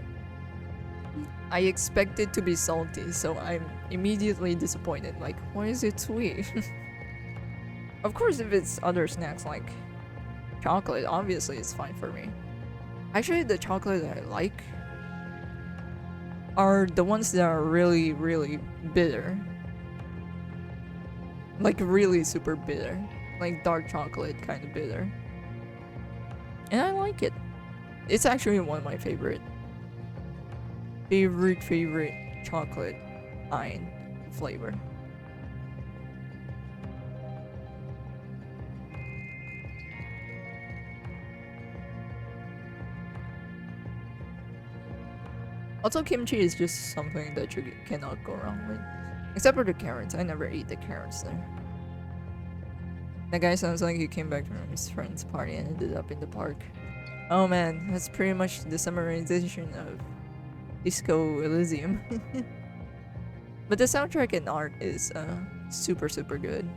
I expect it to be salty, so I'm immediately disappointed. Like, why is it sweet? Of course, if it's other snacks like chocolate, obviously it's fine for me. Actually, the chocolate that I like are the ones that are really, really bitter. Like really super bitter. Like dark chocolate kind of bitter. And I like it. It's actually one of my favorite chocolate wine flavor. Also, kimchi is just something that you cannot go wrong with. Except for the carrots. I never eat the carrots there. That guy sounds like he came back from his friend's party and ended up in the park. Oh man, that's pretty much the summarization of Disco Elysium. But the soundtrack and art is super, super good.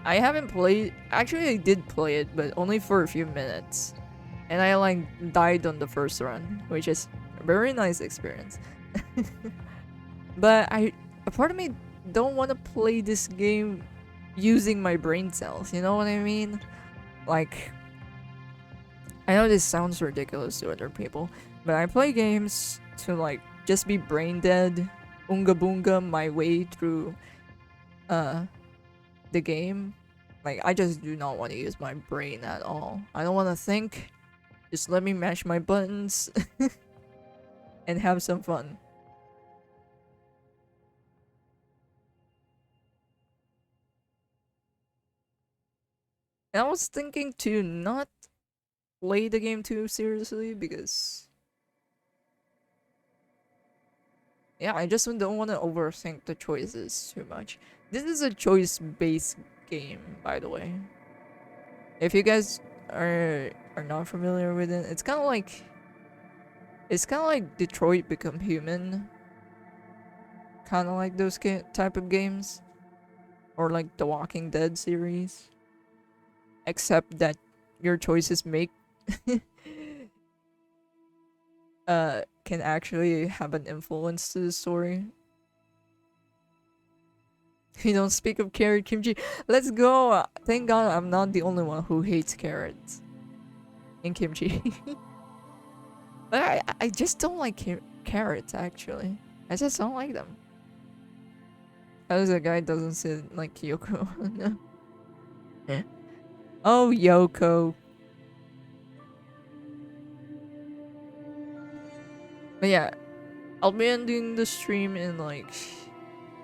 I haven't played... Actually, I did play it, but only for a few minutes. And I like died on the first run, which is a very nice experience. But a part of me don't want to play this game using my brain cells, you know what I mean? Like, I know this sounds ridiculous to other people, but I play games to like just be brain dead, unga boonga my way through the game. Like, I just do not want to use my brain at all. I don't want to think. Just let me mash my buttons and have some fun. And I was thinking to not play the game too seriously because... yeah, I just don't want to overthink the choices too much. This is a choice-based game, by the way. If you guys are not familiar with it, it's kind of like Detroit Become Human, kind of like those type of games, or like the Walking Dead series, except that your choices make can actually have an influence to the story. You don't speak of carrot kimchi. Let's go. Thank God I'm not the only one who hates carrots in kimchi. But I just don't like carrots, actually. I just don't like them. As a guy doesn't sit like Yoko. No. Yeah. Oh, Yoko. But yeah, I'll be ending the stream in like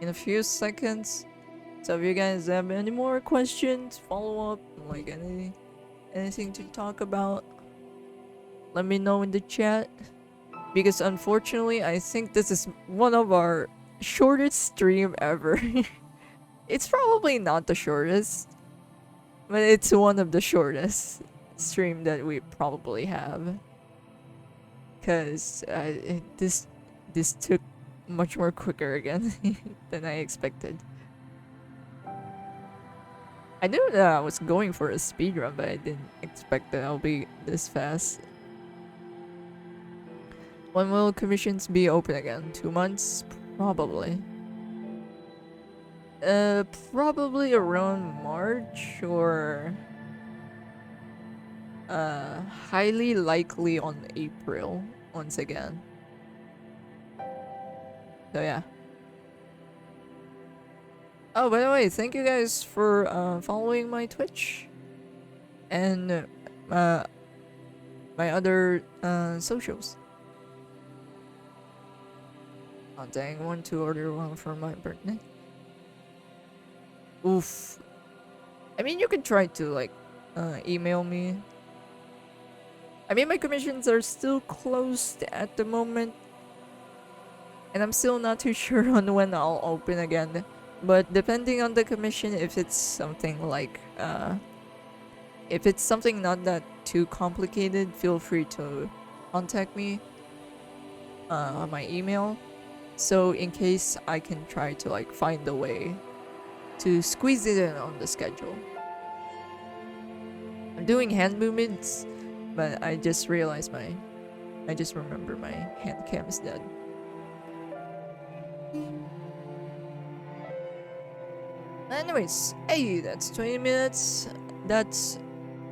in a few seconds. So if you guys have any more questions, follow up, like anything to talk about, let me know in the chat. Because unfortunately, I think this is one of our shortest stream ever. It's probably not the shortest, but it's one of the shortest stream that we probably have. Cause this took much more quicker again than I expected. I knew that I was going for a speed run, but I didn't expect that I'll be this fast. When will commissions be open again? 2 months? Probably. Probably around March or highly likely on April once again. So yeah. Oh, by the way, thank you guys for following my Twitch and my other socials. Oh dang, want to order one for my birthday. Oof. I mean, you can try to like email me. I mean, my commissions are still closed at the moment, and I'm still not too sure on when I'll open again. But depending on the commission, if it's something like if it's something not that too complicated, feel free to contact me on my email. So in case I can try to like find a way to squeeze it in on the schedule. I'm doing hand movements, but I just realized I just remember my hand cam is dead. Anyways, hey, that's 20 minutes. That's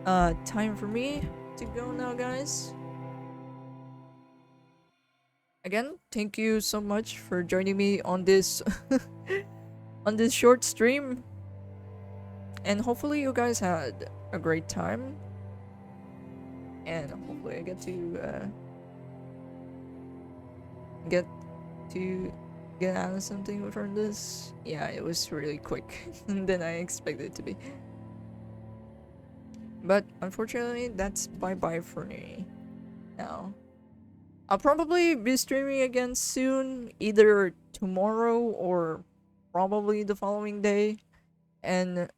time for me to go now, guys. again, thank you so much for joining me on this on this short stream. And hopefully you guys had a great time. And hopefully I get to get out of something from this. Yeah, it was really quick than I expected it to be. But unfortunately, that's bye-bye for me now. I'll probably be streaming again soon, either tomorrow or probably the following day. And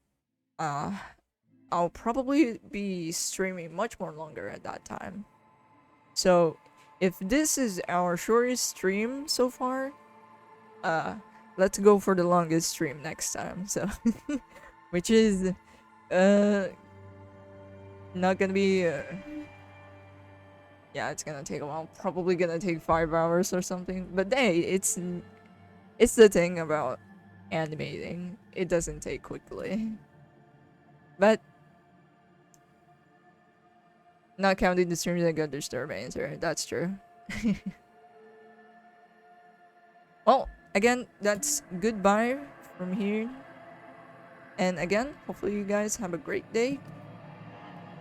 I'll probably be streaming much more longer at that time. So if this is our shortest stream so far, let's go for the longest stream next time. So which is not gonna be yeah, it's gonna take a while. Probably gonna take 5 hours or something. But hey, it's the thing about animating. It doesn't take quickly. But not counting the streams that got disturbed answer. That's true. Well, again, that's goodbye from here. And again, hopefully you guys have a great day,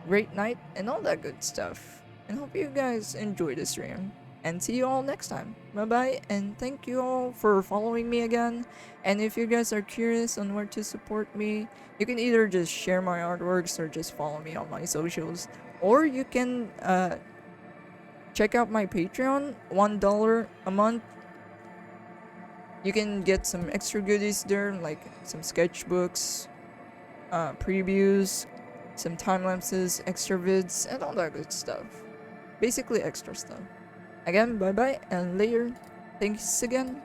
great night, and all that good stuff. And hope you guys enjoy the stream. And see you all next time. Bye bye, and thank you all for following me again. And if you guys are curious on where to support me, you can either just share my artworks or just follow me on my socials. Or you can check out my Patreon, $1 a month. You can get some extra goodies there, like some sketchbooks, previews, some time lapses, extra vids, and all that good stuff. Basically extra stuff. Again, bye bye and later. Thanks again.